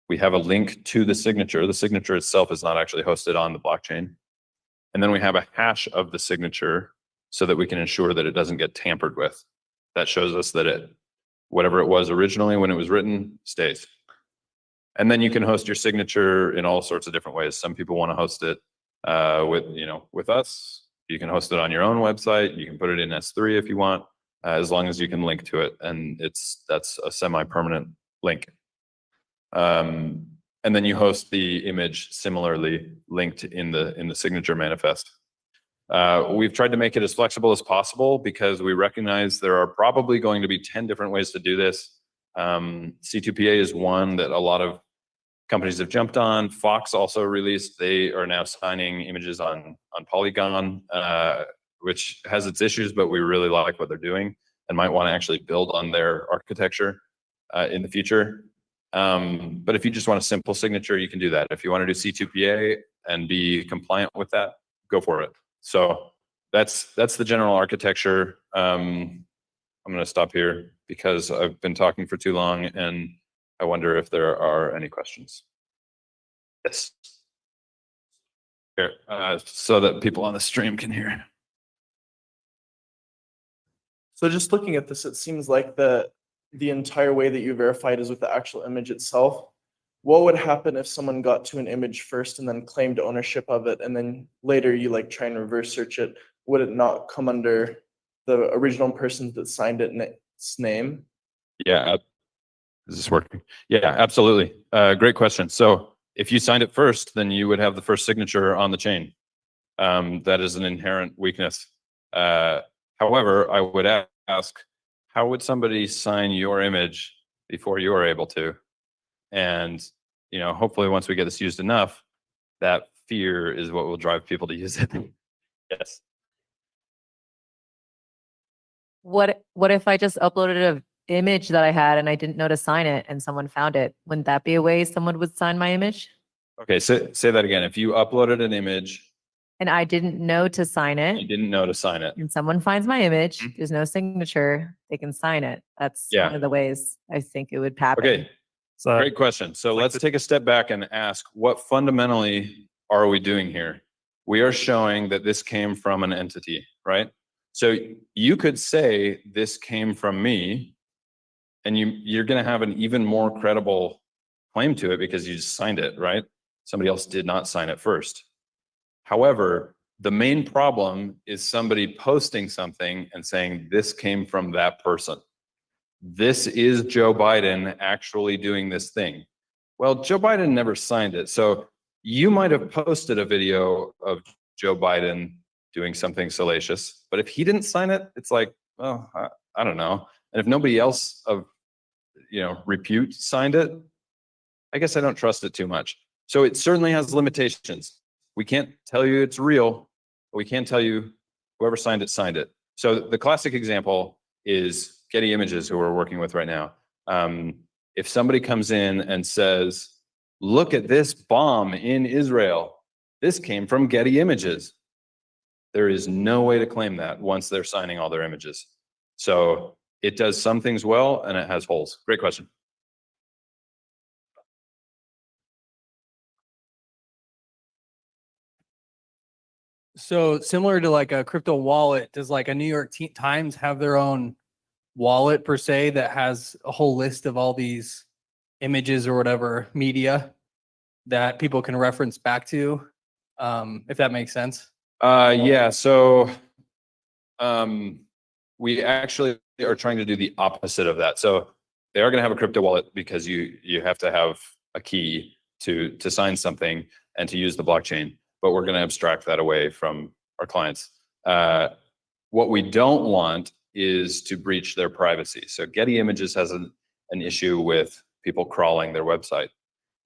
We have a link to the signature. The signature itself is not actually hosted on the blockchain. And then we have a hash of the signature so that we can ensure that it doesn't get tampered with. That shows us that whatever it was originally when it was written stays. And then you can host your signature in all sorts of different ways. Some people want to host it with us. You can host it on your own website. You can put it in S3 if you want, as long as you can link to it. And that's a semi-permanent link. And then you host the image similarly linked in the signature manifest. We've tried to make it as flexible as possible because we recognize there are probably going to be 10 different ways to do this. C2PA is one that a lot of companies have jumped on. Fox also released, they are now signing images on Polygon, which has its issues, but we really like what they're doing and might want to actually build on their architecture in the future. But if you just want a simple signature, you can do that. If you want to do C2PA and be compliant with that, go for it. So that's the general architecture. I'm going to stop here because I've been talking for too long and I wonder if there are any questions. Yes. Here, so that people on the stream can hear. So just looking at this, it seems like the entire way that you verified is with the actual image itself. What would happen if someone got to an image first and then claimed ownership of it, and then later you like try and reverse search it? Would it not come under the original person that signed it in its name? Yeah. Is this working? Yeah, absolutely. Great question. So if you signed it first, then you would have the first signature on the chain. That is an inherent weakness. However, I would ask, how would somebody sign your image before you are able to? And, hopefully once we get this used enough, that fear is what will drive people to use it. Yes. What if I just uploaded an image that I had and I didn't know to sign it and someone found it? Wouldn't that be a way someone would sign my image? Okay, say that again. If you uploaded an image, And I didn't know to sign you it, didn't know to sign it. and someone finds my image, Mhm. there's no signature, they can sign it. That's Yeah. one of the ways I think it would happen. Okay, So great question. So like let's the- take a step back and ask, what fundamentally are we doing here? We are showing that this came from an entity, right? So you could say this came from me, and you're going to have an even more credible claim to it because you just signed it, right? Somebody else did not sign it first. However, the main problem is somebody posting something and saying this came from that person. This is Joe Biden actually doing this thing. Well, Joe Biden never signed it. So you might have posted a video of Joe Biden doing something salacious, but if he didn't sign it, it's like, well, I don't know. And if nobody else of, repute signed it, I guess I don't trust it too much. So it certainly has limitations. We can't tell you it's real, but we can tell you whoever signed it, signed it. So the classic example is Getty Images, who we're working with right now. If somebody comes in and says, look at this bomb in Israel, this came from Getty Images. There is no way to claim that once they're signing all their images. So it does some things well, and it has holes. Great question. So similar to like a crypto wallet, does like a New York Times have their own wallet per se that has a whole list of all these images or whatever media that people can reference back to? If that makes sense. Yeah. So we actually are trying to do the opposite of that. So they are going to have a crypto wallet because you have to have a key to sign something and to use the blockchain. But we're going to abstract that away from our clients. What we don't want is to breach their privacy. So Getty Images has an issue with people crawling their website,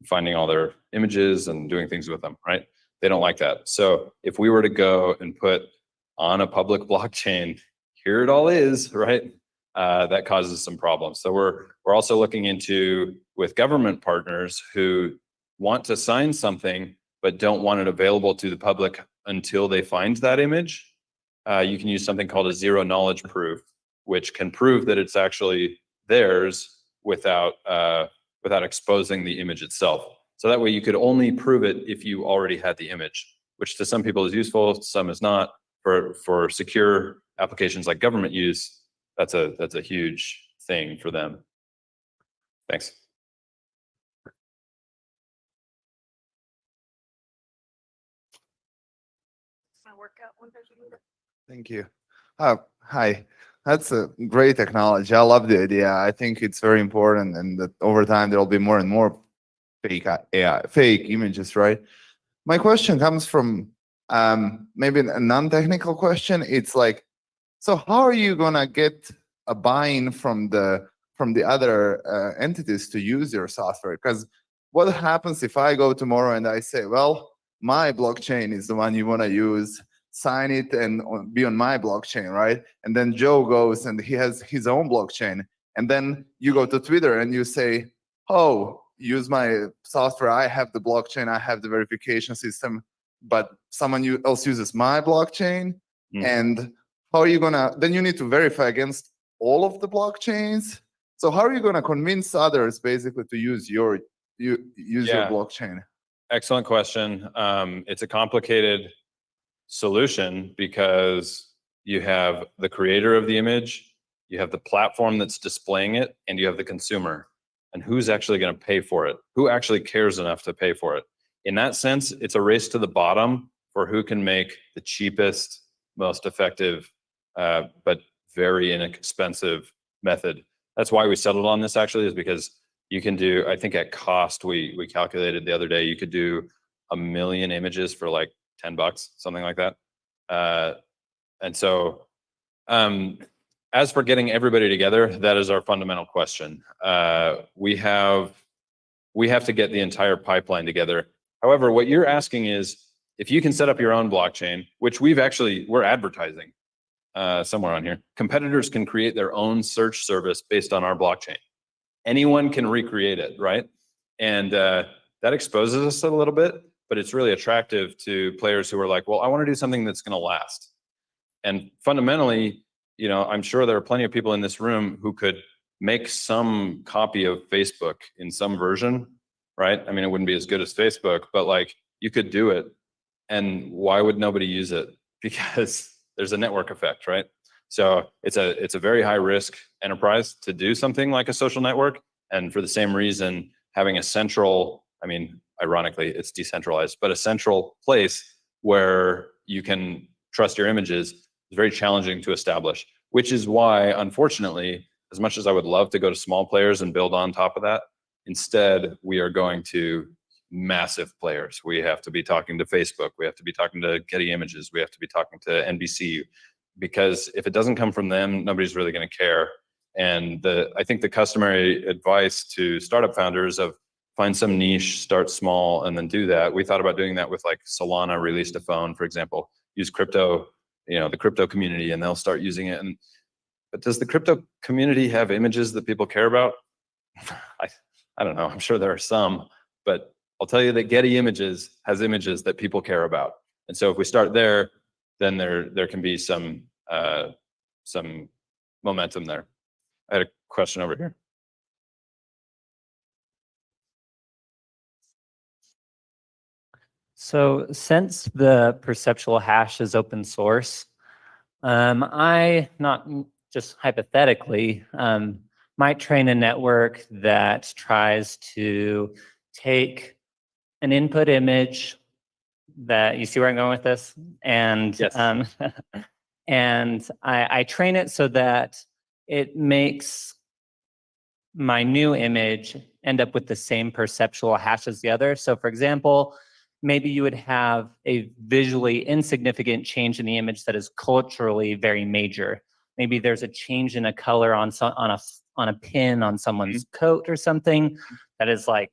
finding all their images and doing things with them, right? They don't like that. So if we were to go and put on a public blockchain, here it all is, right? That causes some problems. So we're also looking into with government partners who want to sign something but don't want it available to the public until they find that image. You can use something called a zero knowledge proof, which can prove that it's actually theirs without exposing the image itself. So that way you could only prove it if you already had the image, which to some people is useful, to some is not. For secure applications like government use, that's a huge thing for them. Thanks. Thank you. Hi. That's a great technology. I love the idea. I think it's very important, and that over time there will be more and more fake AI, fake images, right? My question comes from maybe a non-technical question. It's like, so how are you gonna get a buy-in from the other entities to use your software? Because what happens if I go tomorrow and I say, well, my blockchain is the one you want to use, sign it and be on my blockchain, right? And then Joe goes and he has his own blockchain. And then you go to Twitter and you say, oh, use my software. I have the blockchain. I have the verification system, but someone else uses my blockchain. Mm. And how are you then you need to verify against all of the blockchains. So how are you gonna convince others basically to use your blockchain? Excellent question. It's a complicated solution because you have the creator of the image, you have the platform that's displaying it, and you have the consumer. And who's actually going to pay for it? Who actually cares enough to pay for it? In that sense, it's a race to the bottom for who can make the cheapest, most effective, but very inexpensive method. That's why we settled on this, actually, is because you can do, I think at cost, we calculated the other day, you could do 1 million images for like $10, something like that. And so, as for getting everybody together, that is our fundamental question. We have to get the entire pipeline together. However, what you're asking is, if you can set up your own blockchain, which we're advertising somewhere on here, competitors can create their own search service based on our blockchain. Anyone can recreate it, right? And that exposes us a little bit, but it's really attractive to players who are like, well, I want to do something that's going to last. And fundamentally, I'm sure there are plenty of people in this room who could make some copy of Facebook in some version, right? I mean, it wouldn't be as good as Facebook, but like you could do it. And why would nobody use it? Because there's a network effect, right? So it's a very high risk enterprise to do something like a social network. And for the same reason, having a central, I mean, ironically, it's decentralized, but a central place where you can trust your images is very challenging to establish, which is why, unfortunately, as much as I would love to go to small players and build on top of that, instead, we are going to massive players. We have to be talking to Facebook. We have to be talking to Getty Images. We have to be talking to NBC, because if it doesn't come from them, nobody's really going to care. And I think the customary advice to startup founders of find some niche, start small, and then do that. We thought about doing that with like Solana released a phone, for example, use crypto, the crypto community, and they'll start using it. But does the crypto community have images that people care about? I don't know. I'm sure there are some, but I'll tell you that Getty Images has images that people care about. And so if we start there, then there can be some momentum there. I had a question over here. So since the perceptual hash is open source, I, not just hypothetically, might train a network that tries to take an input image that, you see where I'm going with this? And, Yes. and I train it so that it makes my new image end up with the same perceptual hash as the other. So for example, maybe you would have a visually insignificant change in the image that is culturally very major. Maybe there's a change in a color on a pin on someone's coat or something that is like,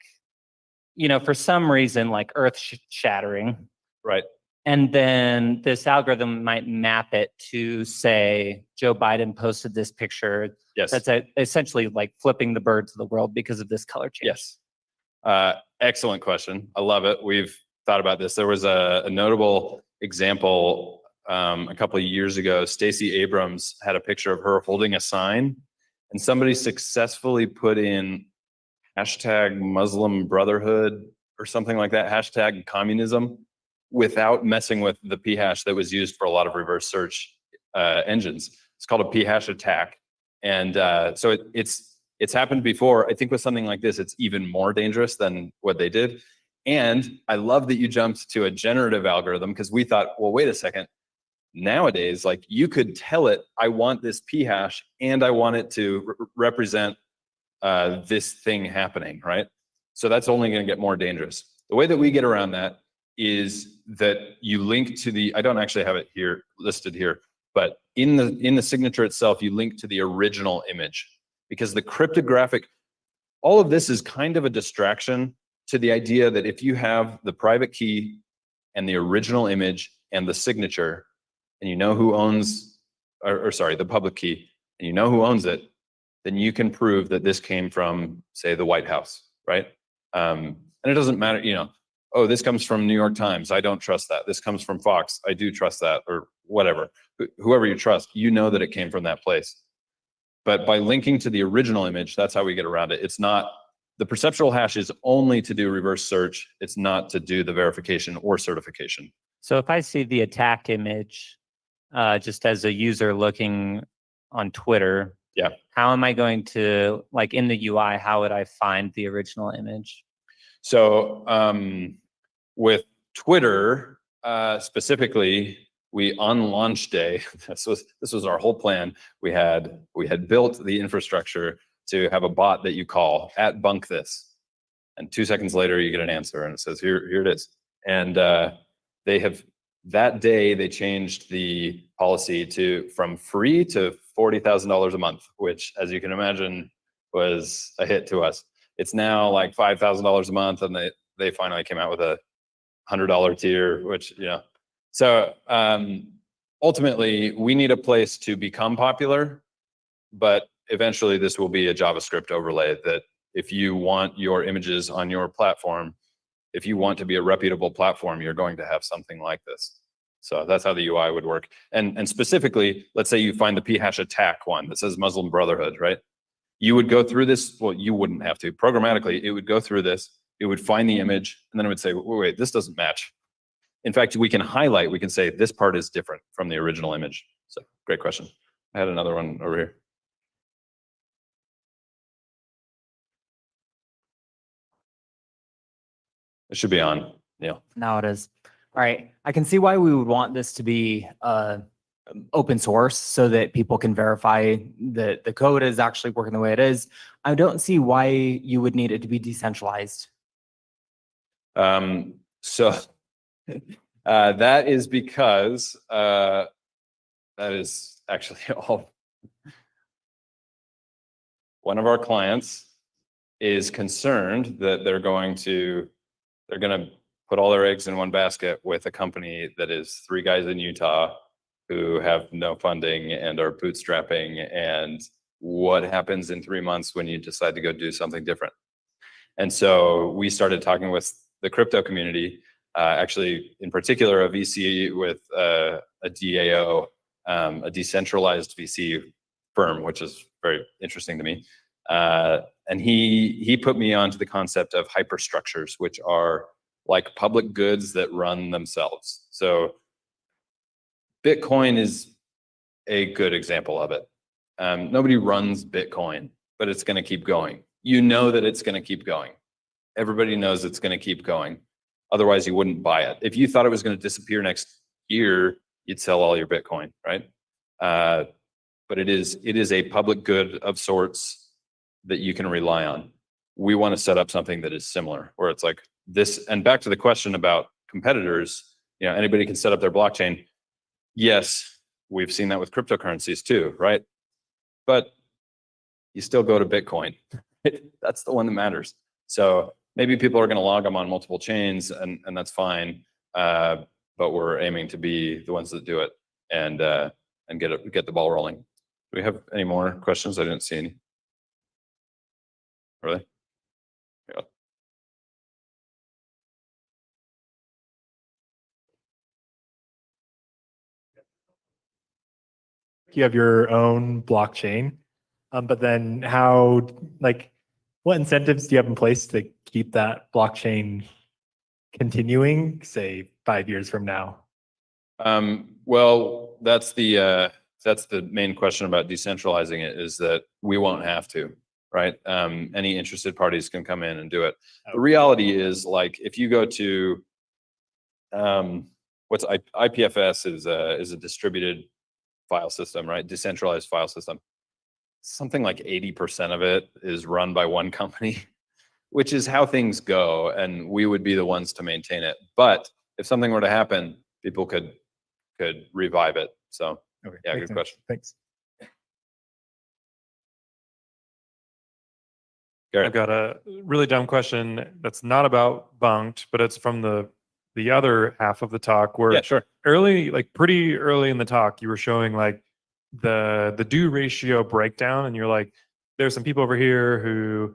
for some reason, like earth shattering. Right. And then this algorithm might map it to, say, Joe Biden posted this picture. Yes. That's essentially like flipping the bird to the world because of this color change. Yes. Excellent question. I love it. We've thought about this. There was a notable example a couple of years ago. Stacey Abrams had a picture of her holding a sign, and somebody successfully put in hashtag Muslim Brotherhood or something like that, hashtag communism, without messing with the p hash that was used for a lot of reverse search engines. It's called a p hash attack. And so it's happened before. I think with something like this, it's even more dangerous than what they did. And I love that you jumped to a generative algorithm, because we thought, well, wait a second. Nowadays, like you could tell it, I want this p hash and I want it to represent this thing happening, right? So that's only going to get more dangerous. The way that we get around that is that you link to the, I don't actually have it here listed here, but in the signature itself, you link to the original image, because the cryptographic, all of this is kind of a distraction to the idea that if you have the private key and the original image and the signature, and you know who owns, or sorry, the public key, and you know who owns it, then you can prove that this came from, say, the White House, right? And it doesn't matter, oh, this comes from New York Times, I don't trust that. This comes from Fox, I do trust that, or whatever. Whoever you trust, you know that it came from that place. But by linking to the original image, that's how we get around it. It's not, the perceptual hash is only to do reverse search. It's not to do the verification or certification. So if I see the attack image, just as a user looking on Twitter, Yeah. How am I going to, like in the UI, how would I find the original image? So with Twitter specifically, we on launch day, this was our whole plan. We had built the infrastructure to have a bot that you call at bunk this, and 2 seconds later you get an answer and it says here it is. And that day they changed the policy from free to $40,000 a month, which, as you can imagine, was a hit to us. It's now like $5,000 a month, and they finally came out with a $100 tier, which, so ultimately we need a place to become popular, but eventually this will be a JavaScript overlay that if you want your images on your platform, if you want to be a reputable platform, you're going to have something like this. So that's how the UI would work. And specifically, let's say you find the p-hash attack one that says Muslim Brotherhood, right? You would go through this. Well, you wouldn't have to. Programmatically, it would go through this. It would find the image, and then it would say, wait, this doesn't match. In fact, we can highlight, we can say this part is different from the original image. So great question. I had another one over here. It should be on. Yeah. Now it is. All right. I can see why we would want this to be open source so that people can verify that the code is actually working the way it is. I don't see why you would need it to be decentralized. So that is because that is actually all. One of our clients is concerned that they're going to put all their eggs in one basket with a company that is 3 guys in Utah who have no funding and are bootstrapping, and what happens in 3 months when you decide to go do something different. And so we started talking with the crypto community, actually in particular a VC with a DAO, a decentralized VC firm, which is very interesting to me. And he put me onto the concept of hyperstructures, which are like public goods that run themselves. So Bitcoin is a good example of it. Nobody runs Bitcoin, but it's going to keep going. You know that it's going to keep going. Everybody knows it's going to keep going. Otherwise, you wouldn't buy it. If you thought it was going to disappear next year, you'd sell all your Bitcoin, right? But it is a public good of sorts that you can rely on. We want to set up something that is similar, where it's like this. And back to the question about competitors, anybody can set up their blockchain. Yes, we've seen that with cryptocurrencies too, right? But you still go to Bitcoin. That's the one that matters. So maybe people are going to log them on multiple chains, and that's fine. But we're aiming to be the ones that do it and get the ball rolling. Do we have any more questions? I didn't see any. Really? Yeah. You have your own blockchain, but then what incentives do you have in place to keep that blockchain continuing, say 5 years from now? Well, that's the main question about decentralizing it, is that we won't have to, right? Any interested parties can come in and do it. The reality is, like, if you go to what's IPFS is a distributed file system, right? Decentralized file system. Something like 80% of it is run by one company, which is how things go, and we would be the ones to maintain it. But if something were to happen, people could revive it. So Okay, yeah, makes good sense. question. Thanks. Garrett. I've got a really dumb question that's not about Bunked, but it's from the other half of the talk where Yeah, sure. pretty early in the talk, you were showing like the do ratio breakdown, and you're like, there's some people over here who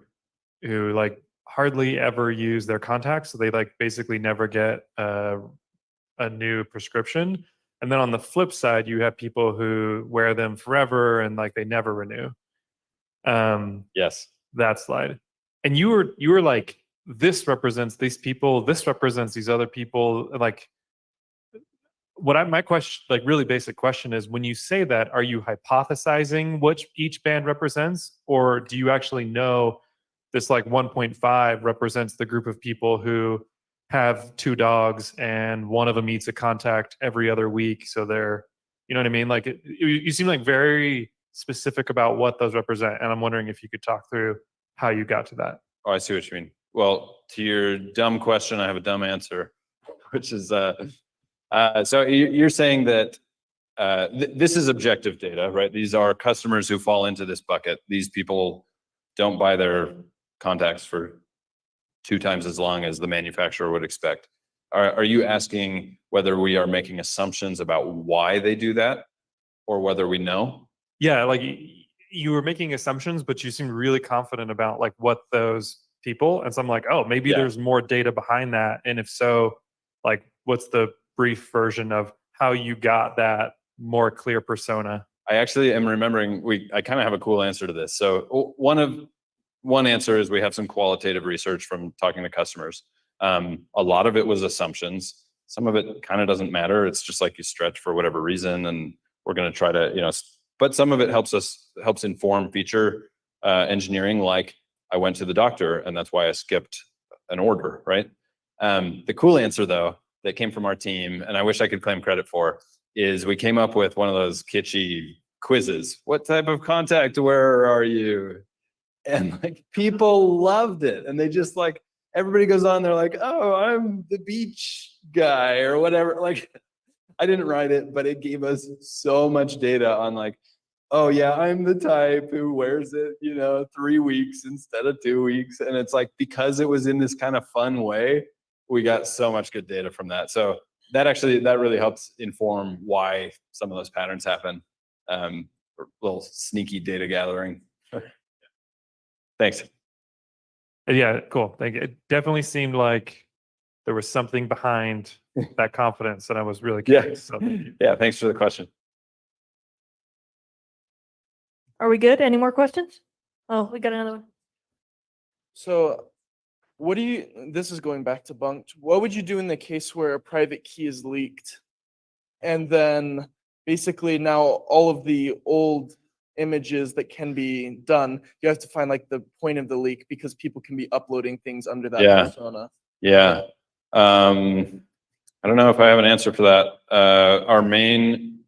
like hardly ever use their contacts, so they like basically never get a new prescription. And then on the flip side, you have people who wear them forever and like they never renew. Yes. That slide. And you were like, this represents these people, this represents these other people. Like, my question, like really basic question is, when you say that, are you hypothesizing which each band represents, or do you actually know this like 1.5 represents the group of people who have 2 dogs and one of them eats a contact every other week, so they're, you know what I mean? Like you seem like very specific about what those represent, and I'm wondering if you could talk through how you got to that. Oh, I see what you mean. Well, to your dumb question, I have a dumb answer, which is, so you're saying that this is objective data, right? These are customers who fall into this bucket. These people don't buy their contacts for 2 times as long as the manufacturer would expect. Are you asking whether we are making assumptions about why they do that, or whether we know? Yeah, like you were making assumptions, but you seemed really confident about like what those people, and so I'm like, oh, maybe Yeah. there's more data behind that, and if so, like what's the brief version of how you got that more clear persona? I actually am remembering, I kind of have a cool answer to this. So one answer is we have some qualitative research from talking to customers. A lot of it was assumptions. Some of it kind of doesn't matter. It's just like you stretch for whatever reason, and we're going to try to, but some of it helps inform feature engineering. Like I went to the doctor, and that's why I skipped an order, right? The cool answer though, that came from our team, and I wish I could claim credit for, is we came up with one of those kitschy quizzes. What type of contact wearer are you? And like people loved it, and they just like, everybody goes on, they're like, oh, I'm the beach guy or whatever. Like I didn't write it, but it gave us so much data on like, oh yeah, I'm the type who wears it, 3 weeks instead of 2 weeks. And it's like, because it was in this kind of fun way, we got so much good data from that. So that really helps inform why some of those patterns happen. A little sneaky data gathering. Thanks. Yeah, cool. Thank you. It definitely seemed like there was something behind that confidence, and I was really Yeah. curious. So thank you. Yeah, thanks for the question. Are we good? Any more questions? Oh, we got another one. So this is going back to Bunked. What would you do in the case where a private key is leaked? And then basically now all of the old images that can be done, you have to find like the point of the leak because people can be uploading things under that Yeah. persona. Yeah. I don't know if I have an answer for that. Our main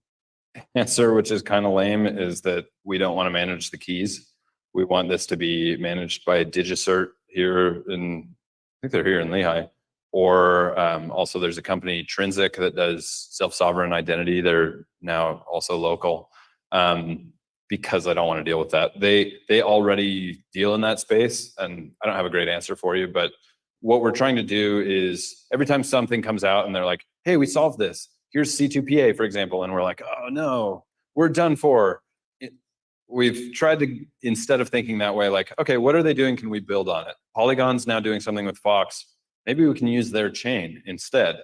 answer, which is kind of lame, is that we don't want to manage the keys. We want this to be managed by DigiCert here I think they're here in Lehigh. Or also there's a company, Trinsic, that does self-sovereign identity. They're now also local. Because I don't want to deal with that. They already deal in that space, and I don't have a great answer for you, but what we're trying to do is every time something comes out and they're like, hey, we solved this. Here's C2PA, for example, and we're like, oh no, we're done for. We've tried to, instead of thinking that way, like, okay, what are they doing? Can we build on it? Polygon's now doing something with Fox. Maybe we can use their chain instead.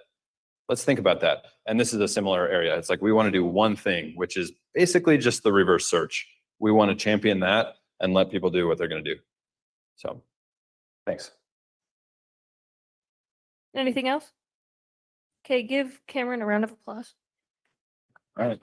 Let's think about that. And this is a similar area. It's like we want to do one thing, which is basically just the reverse search. We want to champion that and let people do what they're going to do. So, thanks. Anything else? Okay, give Cameron a round of applause. All right.